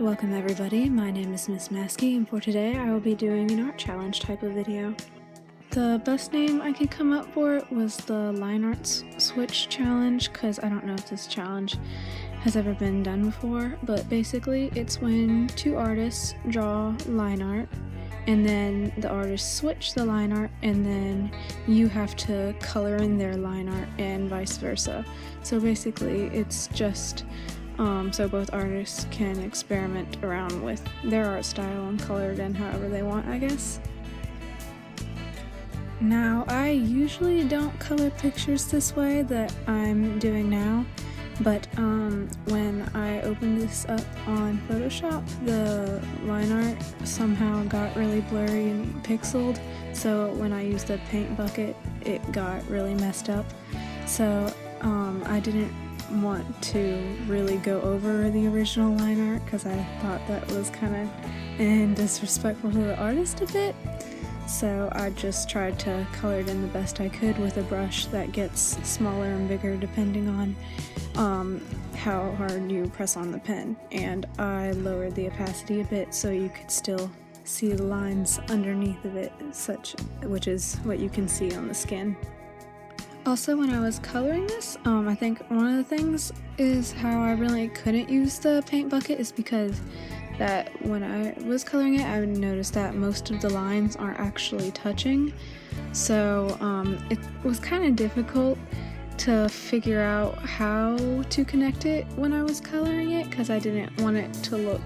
Welcome everybody, my name is missmazky, and for today I will be doing an art challenge type of video. The best name I could come up for it was the line arts switch challenge, because I don't know if this challenge has ever been done before, but basically it's when two artists draw line art and then the artists switch the line art and then you have to color in their line art and vice versa. So basically it's just so both artists can experiment around with their art style and color it in however they want, I guess. Now, I usually don't color pictures this way that I'm doing now, but when I opened this up on Photoshop, the line art somehow got really blurry and pixeled, so when I used the paint bucket, it got really messed up. So I didn't want to really go over the original line art because I thought that was kind of disrespectful to the artist a bit. So I just tried to color it in the best I could with a brush that gets smaller and bigger depending on how hard you press on the pen. And I lowered the opacity a bit so you could still see the lines underneath of it, which is what you can see on the skin. Also, when I was coloring this, I think one of the things is how I really couldn't use the paint bucket is because that when I was coloring it, I noticed that most of the lines aren't actually touching. So it was kind of difficult to figure out how to connect it when I was coloring it because I didn't want it to look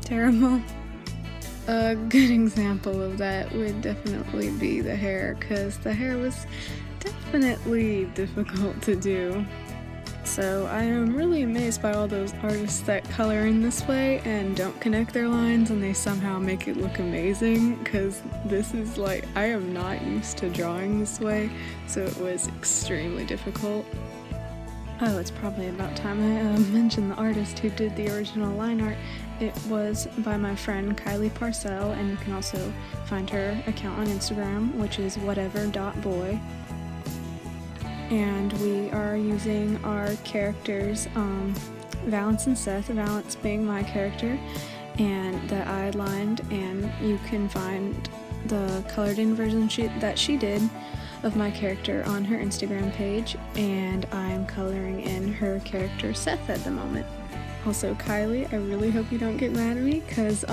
terrible. A good example of that would definitely be the hair, because the hair was definitely difficult to do. So I am really amazed by all those artists that color in this way and don't connect their lines and they somehow make it look amazing, because this is like, I am not used to drawing this way, so it was extremely difficult. Oh, it's probably about time I mentioned the artist who did the original line art. It was by my friend Kylie Parcell, and you can also find her account on Instagram, which is whatever.boy. And we are using our characters, Valence and Seth, Valence being my character, and that I lined, and you can find the colored in version that she did of my character on her Instagram page, and I'm coloring in her character Seth at the moment. Also, Kylie, I really hope you don't get mad at me, because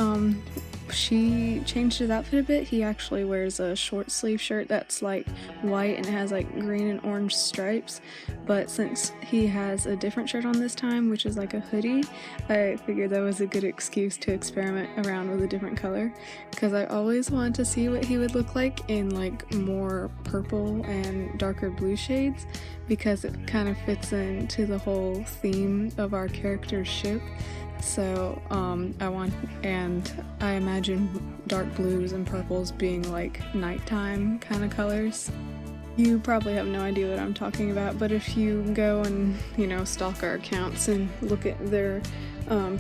she changed his outfit a bit. He actually wears a short sleeve shirt that's like white and has like green and orange stripes, but since he has a different shirt on this time, which is like a hoodie, I figured that was a good excuse to experiment around with a different color, because I always wanted to see what he would look like in like more purple and darker blue shades, because it kind of fits into the whole theme of our character's ship. So I imagine dark blues and purples being like nighttime kind of colors. You probably have no idea what I'm talking about, but if you go and, stalk our accounts and look at their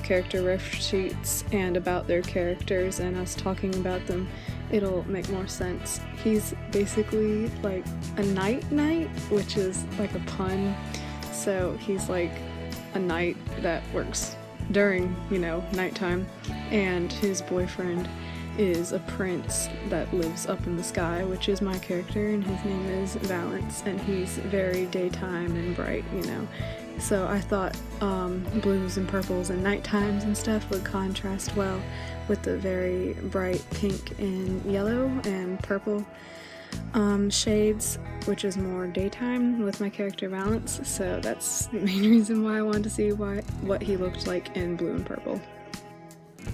character ref sheets and about their characters and us talking about them, it'll make more sense. He's basically like a night, which is like a pun. So he's like a knight that works during, nighttime, and his boyfriend is a prince that lives up in the sky, which is my character, and his name is Valence, and he's very daytime and bright, So I thought blues and purples and nighttimes and stuff would contrast well with the very bright pink and yellow and purple shades, which is more daytime with my character Valence. So that's the main reason why I wanted to see what he looked like in blue and purple.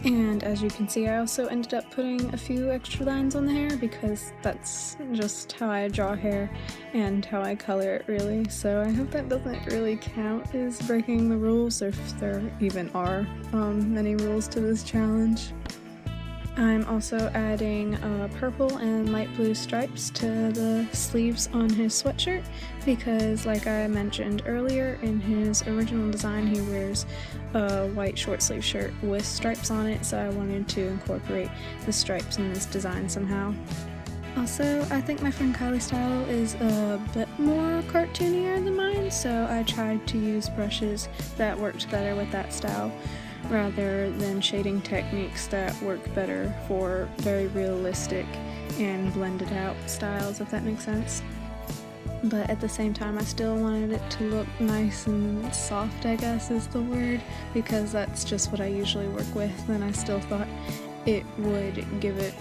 And as you can see, I also ended up putting a few extra lines on the hair because that's just how I draw hair and how I color it, really. So I hope that doesn't really count as breaking the rules, or if there even are many rules to this challenge. I'm also adding purple and light blue stripes to the sleeves on his sweatshirt because, like I mentioned earlier, in his original design he wears a white short sleeve shirt with stripes on it, so I wanted to incorporate the stripes in this design somehow. Also, I think my friend Kylie's style is a bit more cartoonier than mine, so I tried to use brushes that worked better with that style. rather than shading techniques that work better for very realistic and blended out styles, if that makes sense. But at the same time, I still wanted it to look nice and soft, I guess is the word, because that's just what I usually work with, and I still thought it would give it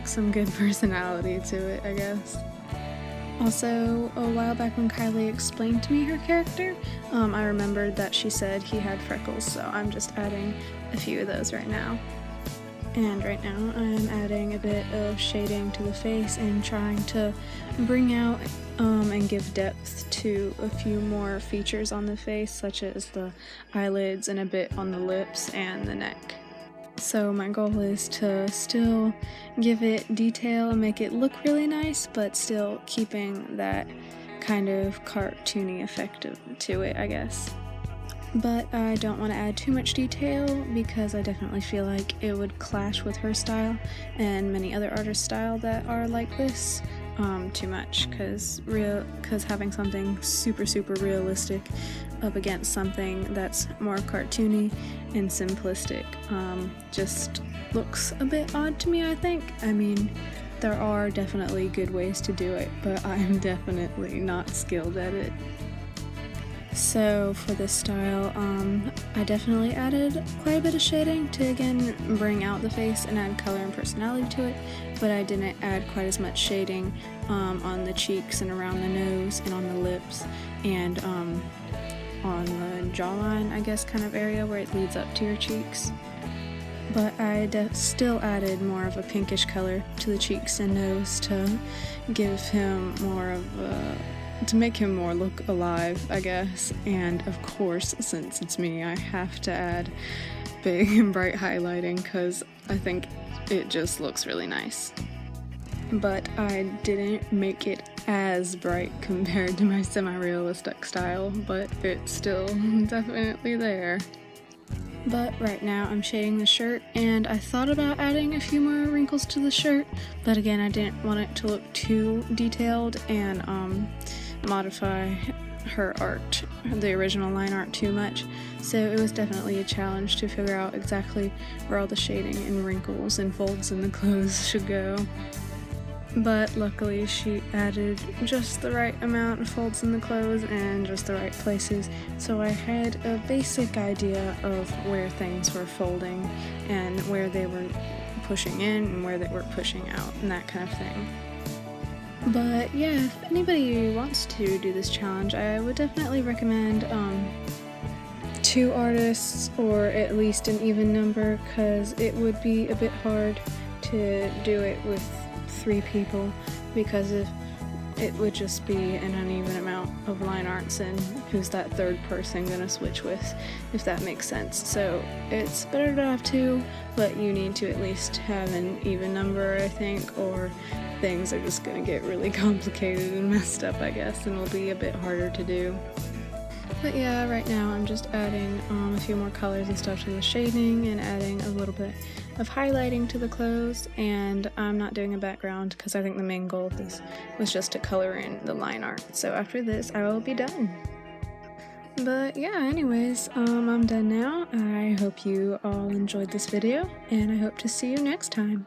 some good personality to it, I guess. Also, a while back when Kylie explained to me her character, I remembered that she said he had freckles, so I'm just adding a few of those right now. And right now I'm adding a bit of shading to the face and trying to bring out and give depth to a few more features on the face, such as the eyelids and a bit on the lips and the neck. So my goal is to still give it detail and make it look really nice, but still keeping that kind of cartoony effect to it, I guess. But I don't want to add too much detail because I definitely feel like it would clash with her style and many other artists' style that are like this too much, because having something super realistic up against something that's more cartoony and simplistic just looks a bit odd to me, I think. I mean, there are definitely good ways to do it, but I'm definitely not skilled at it. So for this style, I definitely added quite a bit of shading to again bring out the face and add color and personality to it, but I didn't add quite as much shading on the cheeks and around the nose and on the lips and on the jawline, I guess, kind of area where it leads up to your cheeks. But I still added more of a pinkish color to the cheeks and nose to give him more of to make him more look alive, I guess. And of course, since it's me, I have to add big and bright highlighting because I think it just looks really nice. But I didn't make it as bright compared to my semi-realistic style, but it's still definitely there. But right now I'm shading the shirt, and I thought about adding a few more wrinkles to the shirt, but again, I didn't want it to look too detailed and modify her art, the original line art, too much. So it was definitely a challenge to figure out exactly where all the shading and wrinkles and folds in the clothes should go. But luckily she added just the right amount of folds in the clothes and just the right places, so I had a basic idea of where things were folding and where they were pushing in and where they were pushing out and that kind of thing. But yeah, if anybody wants to do this challenge, I would definitely recommend 2 artists or at least an even number, because it would be a bit hard to do it with 3 people, because it would just be an uneven amount of line arts, and who's that third person gonna switch with, if that makes sense. So it's better to have 2, but you need to at least have an even number, I think, or things are just gonna get really complicated and messed up, I guess, and it'll be a bit harder to do. But yeah, right now I'm just adding a few more colors and stuff to the shading and adding a little bit of highlighting to the clothes, and I'm not doing a background because I think the main goal of this was just to color in the line art. So after this I will be done. But yeah, anyways, I'm done now. I hope you all enjoyed this video, and I hope to see you next time.